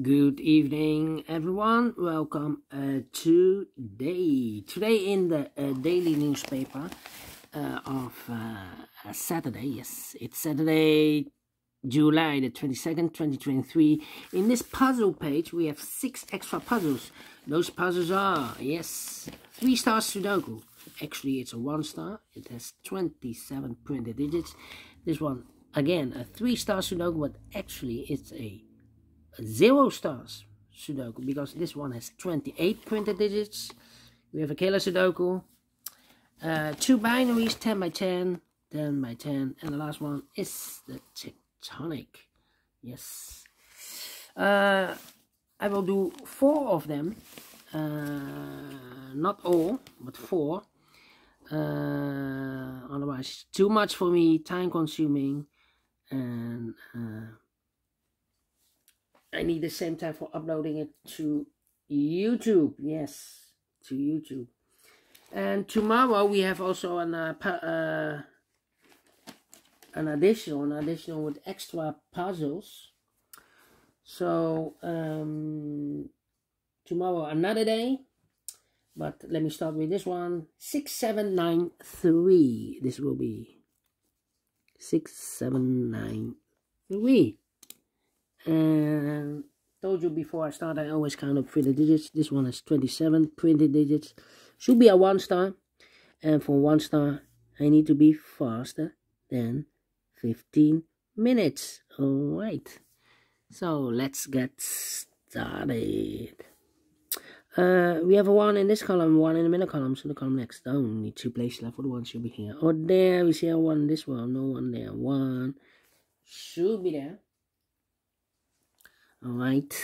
Good evening, everyone. Welcome today in the daily newspaper of Saturday. Yes, it's Saturday, July the 22nd, 2023. In this puzzle page, we have 6 extra puzzles. Those puzzles are, yes, 3 Stars Sudoku. Actually, it's a 1 star. It has 27 printed digits. This one, again, a 3 Star Sudoku, but actually it's a 0 stars Sudoku, because this one has 28 printed digits. We have a killer Sudoku, 2 binaries, 10 by 10, 10 by 10, and the last one is the tectonic. Yes, I will do 4 of them, not all, but 4. Otherwise, too much for me, time consuming, and I need the same time for uploading it to YouTube. Yes, to YouTube. And tomorrow we have also an additional with extra puzzles. So tomorrow another day. But let me start with this one. 6793. This will be 6793. And told you before I start, I always count up printed digits. This one has 27 printed digits. Should be a 1 star. And for 1 star, I need to be faster than 15 minutes. Alright. So let's get started. We have a 1 in this column, 1 in the middle column, so the column next. Only 2 places left for the 1 should be here. Or there, we see a 1 in this one, no 1 there. 1 should be there. Alright.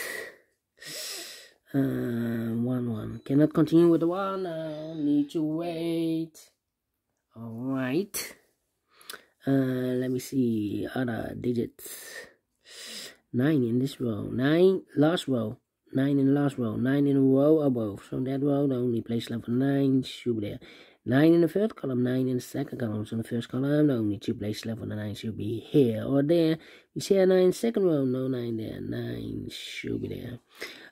1. Cannot continue with the 1. Need to wait. Alright. Let me see other digits. 9 in this row. 9 last row. 9 in the last row. 9 in a row above. So that row, the only place left for 9 should be there. 9 in the first column, 9 in the second column. So in the first column, the only 2 places left for the 9 should be here or there. We see a 9 in the second row, no 9 there. 9 should be there.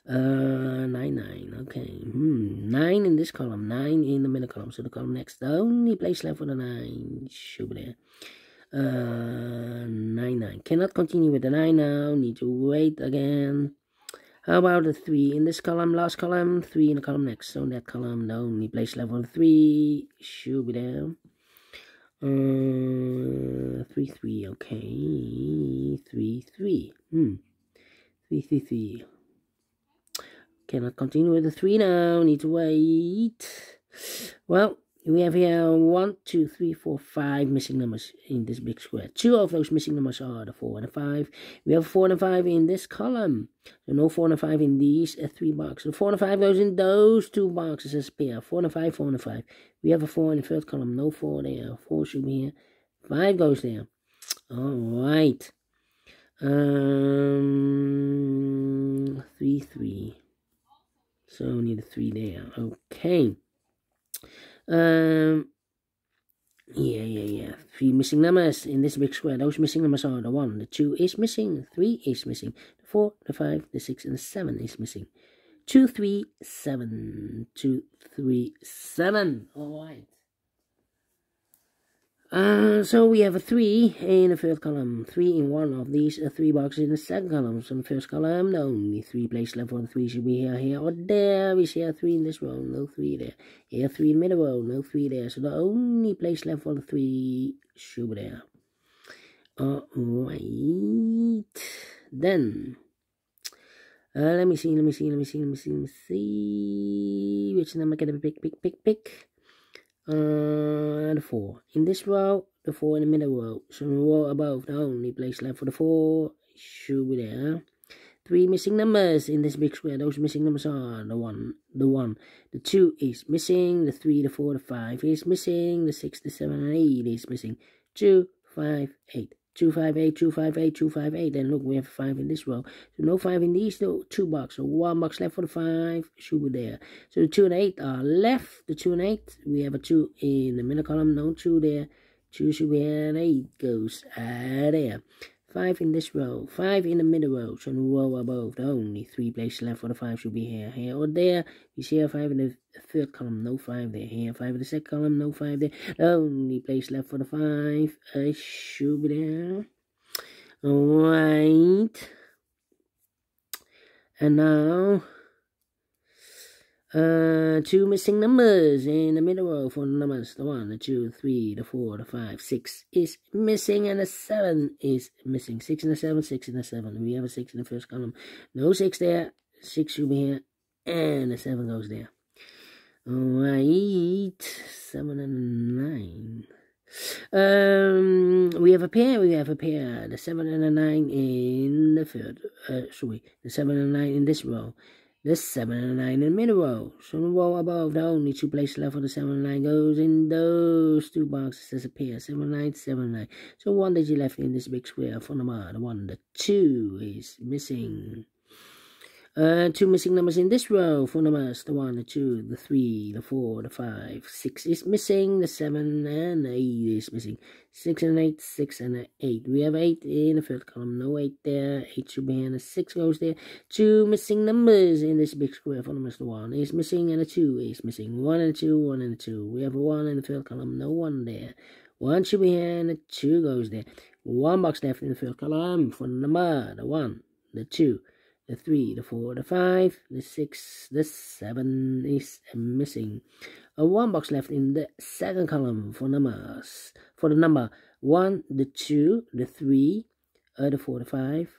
9. Okay. 9 in this column, 9 in the middle column. So the column next, the only place left for the 9 should be there. 9. Cannot continue with the 9 now. Need to wait again. How about the 3 in this column, last column, 3 in the column next. So in that column, the only place left for the 3 should be there. 3, okay. 3. 3. Cannot continue with the 3 now, need to wait. Well, we have here 1, 2, 3, 4, 5 missing numbers in this big square. 2 of those missing numbers are the 4 and the 5. We have 4 and a 5 in this column. So no 4 and a 5 in these 3 boxes. The 4 and a 5 goes in those 2 boxes as a pair. 4 and a 5, 4 and a 5. We have a 4 in the first column. No 4 there. 4 should be here. 5 goes there. Alright. 3. So we need a 3 there. Okay. Yeah. 3 missing numbers in this big square. Those missing numbers are the 1, the 2 is missing, the 3 is missing, the 4, the 5, the 6, and the 7 is missing. 2, 3, 7. 2, 3, 7. Alright. So we have a 3 in the first column, 3 in one of these 3 boxes in the second column. So in the first column, the only 3 places left for the 3 should be here, or there. We see a 3 in this row, no 3 there. Here, 3 in the middle row, no 3 there. So the only place left for the 3 should be there. Alright. Then, let me see. Which number can I pick? The 4 in this row, the 4 in the middle row. So in the row above, the only place left for the 4 should be there. 3 missing numbers in this big square. Those missing numbers are the 1, the 2 is missing, the 3, the 4, the 5 is missing, the 6, the 7, and 8 is missing. 2, 5, 8. 2, 5, 8, 2, 5, 8, 2, 5, 8. And look, we have 5 in this row. So no 5 in these 2 boxes. So 1 box left for the 5 should be there. So the 2 and 8 are left. The 2 and 8. We have a 2 in the middle column. No 2 there. 2 should be here. And 8 goes there. 5 in this row, 5 in the middle row, so the row above, only 3 places left for the 5 should be here or there. You see a 5 in the third column, no 5 there. Here, 5 in the second column, no 5 there. The only place left for the 5 should be there. Alright. And now, 2 missing numbers in the middle row for the numbers. The 1, the 2, 3, the 4, the 5, 6 is missing, and the 7 is missing. 6 and the 7, 6 and the 7. We have a 6 in the first column. No 6 there. 6 should be here, and the 7 goes there. Alright, 7 and 9. We have a pair, the 7 and the 9 in the third, the 7 and 9 in this row. The 7 and 9 in the middle row. So the row above, the only 2 places left for the 7 and 9 goes in those 2 boxes as a pair. 7 9, 7 9. So 1 digit left in this big square for number. The 1, the 2 is missing. 2 missing numbers in this row for numbers. The 1, the 2, the 3, the 4, the 5, 6 is missing. The 7 and 8 is missing. 6 and 8, 6 and 8. We have 8 in the third column. No 8 there. 8 should be here, and the 6 goes there. 2 missing numbers in this big square for numbers. The 1 is missing, and the 2 is missing. 1 and 2, 1 and 2. We have a 1 in the third column. No 1 there. 1 should be here, and the 2 goes there. 1 box left in the third column for number. The 1, the 2, the 3, the 4, the 5, the 6, the 7 is missing. 1 box left in the second column for numbers. For the number 1, the 2, the 3, the 4, the 5,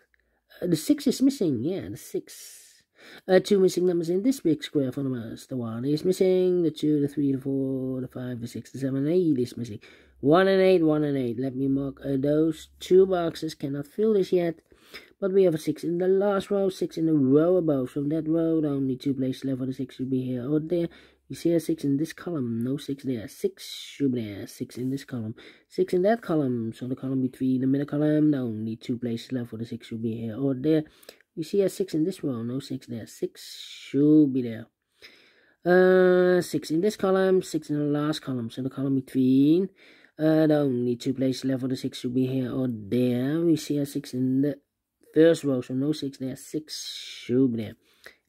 the 6 is missing. Yeah, the 6. 2 missing numbers in this big square for numbers. The 1 is missing. The 2, the 3, the 4, the 5, the 6, the 7, 8 is missing. 1 and 8, 1 and 8. Let me mark those 2 boxes. Cannot fill this yet. But we have a 6 in the last row, 6 in the row above. So that row, only 2 places left for the 6 should be here or there. You see a 6 in this column, no 6 there. 6 should be there, 6 in this column, 6 in that column. So the column between the middle column, only 2 places left for the 6 should be here or there. You see a 6 in this row, no 6 there. 6 should be there. 6 in this column, 6 in the last column. So the column between, the only 2 places left for the 6 should be here or there. We see a 6 in the first row, so no 6 there. 6 should be there.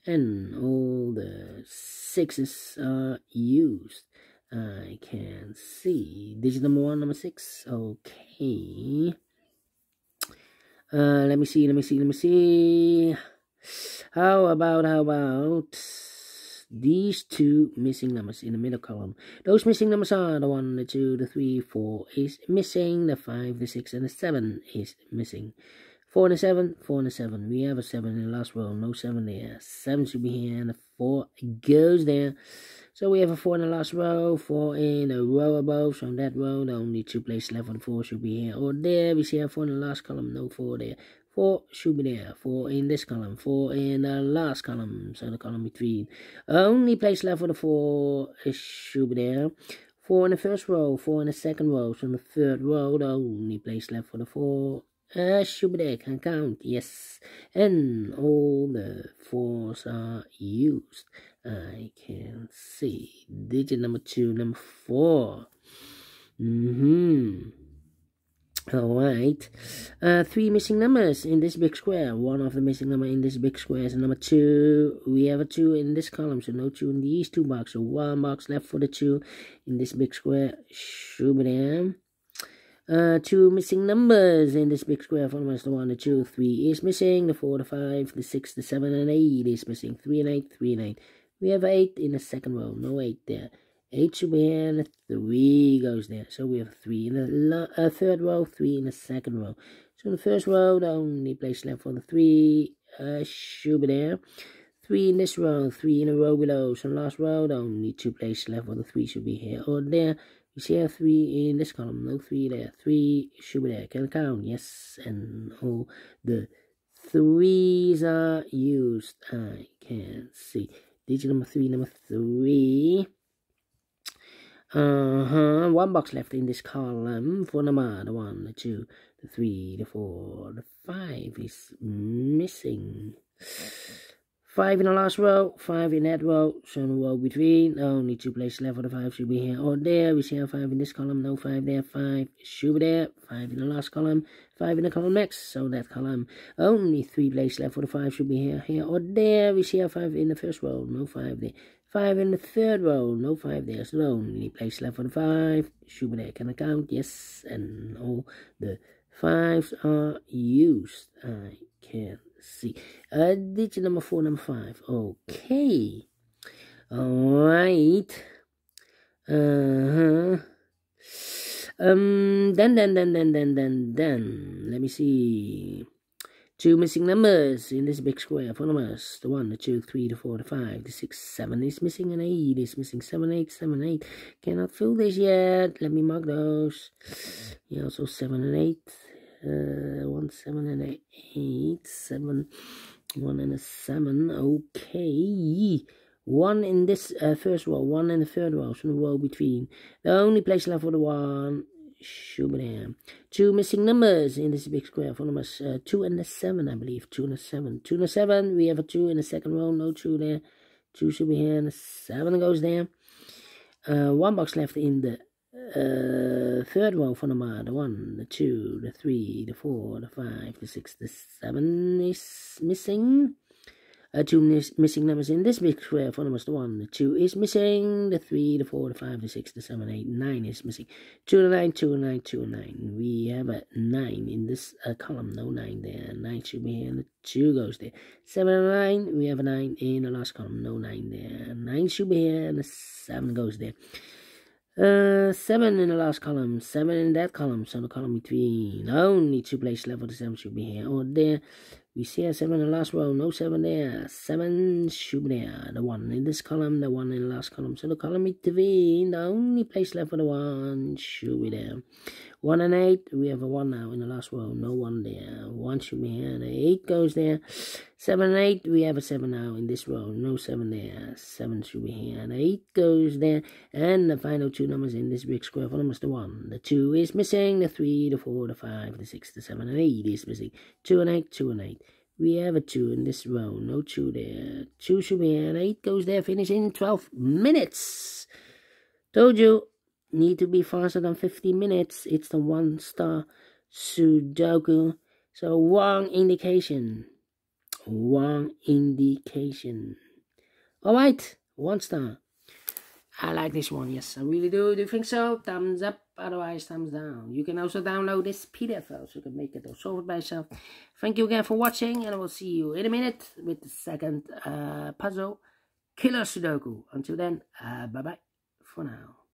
And all the 6s are used. I can see digit number 1, number 6. Okay. Let me see. How about these 2 missing numbers in the middle column? Those missing numbers are the 1, the 2, the 3, 4 is missing. The 5, the 6, and the 7 is missing. 4 and a 7, 4 and a 7. We have a 7 in the last row, no 7 there. 7 should be here, and the 4 goes there. So we have a 4 in the last row, 4 in a row above. So on that row, the only 2 places left for the 4 should be here or there. We see a 4 in the last column, no 4 there. 4 should be there. 4 in this column, 4 in the last column. So the column between. Only place left for the 4 should be there. 4 in the first row, 4 in the second row. So in the third row, the only place left for the 4 should be there. Can count, yes. And all the 4s are used. I can see digit number 2, number 4. Alright. 3 missing numbers in this big square. 1 of the missing number in this big square is number 2. We have a 2 in this column, so no 2 in these 2 boxes. So 1 box left for the 2 in this big square. Should be there. 2 missing numbers in this big square for numbers. The 1, the 2, 3 is missing. The 4, the 5, the 6, the 7, and 8 is missing. 3 and 8, 3 and 8. We have 8 in the second row. No 8 there. 8 should be here, and 3 goes there. So we have 3 in the third row, 3 in the second row. So in the first row, the only place left for the 3 should be there. 3 in this row, 3 in a row below. So in the last row, the only 2 places left for the 3 should be here or there. You see a 3 in this column, no 3 there. 3 should be there. Can count, yes. And all the 3s are used. I can see digit number 3, number 3. 1 box left in this column for number. The 1, the 2, the 3, the 4, the 5 is missing. 5 in the last row, 5 in that row, so in the row between, only 2 places left for the 5 should be here or there. We see a 5 in this column, no 5 there, 5 should be there, 5 in the last column, 5 in the column next, so that column, only 3 places left for the 5 should be here or there. We see a 5 in the first row, no 5 there, 5 in the third row, no 5 there, so the only place left for the 5 should be there. Can I count? Yes, and all the 5s are used. I can see. Digit number 4, number 5. Okay. Alright. Then. Let me see. 2 missing numbers in this big square for numbers. The 1, the 2, 3, the 4, the 5, the 6, 7 is missing, and 8 is missing. 7, 8, 7, 8. Cannot fill this yet. Let me mark those. Yeah, also 7 and 8. 1, 7 and 8. 7, 1 and a 7. Okay. 1 in this first row, 1 in the third row, so the row between. The only place left for the 1 should be there. 2 missing numbers in this big square for numbers. 2 and a 7, I believe. 2 and a 7. 2 and a 7. We have a 2 in the second row. No 2 there. 2 should be here, and a 7 goes there. 1 box left in the third row for number. The 1, the 2, the 3, the 4, the 5, the 6, the 7 is missing. 2 missing numbers in this big square for numbers. The 1, the 2 is missing. The 3, the 4, the 5, the 6, the 7, 8, 9 is missing. 2 and 9, 2 and 9, 2 and 9. We have a 9 in this column. No 9 there. 9 should be here, and the 2 goes there. 7 and 9. We have a 9 in the last column. No 9 there. 9 should be here, and the 7 goes there. 7 in the last column, 7 in that column, so the column between, only 2 places left for the 7 should be here or there. We see a 7 in the last row, no 7 there, 7 should be there. The 1 in this column, the 1 in the last column, so the column between, the only place left for the 1 should be there. 1 and 8, we have a 1 now in the last row, no 1 there. 1 should be here, and 8 goes there. 7 and 8, we have a 7 now in this row, no 7 there. 7 should be here, and 8 goes there. And the final 2 numbers in this big square for numbers, the 1, the 2 is missing, the 3, the 4, the 5, the 6, the 7, and 8 is missing. 2 and 8, 2 and 8. We have a 2 in this row, no 2 there. 2 should be here, and 8 goes there, finish in 12 minutes. Told you. Need to be faster than 15 minutes. It's the 1-star Sudoku. So wrong indication. Wrong indication. Alright, 1 star. I like this one. Yes, I really do. Do you think so? Thumbs up. Otherwise, thumbs down. You can also download this PDF file so you can make it or solve it by yourself. Thank you again for watching, and I will see you in a minute with the second puzzle, Killer Sudoku. Until then, bye-bye for now.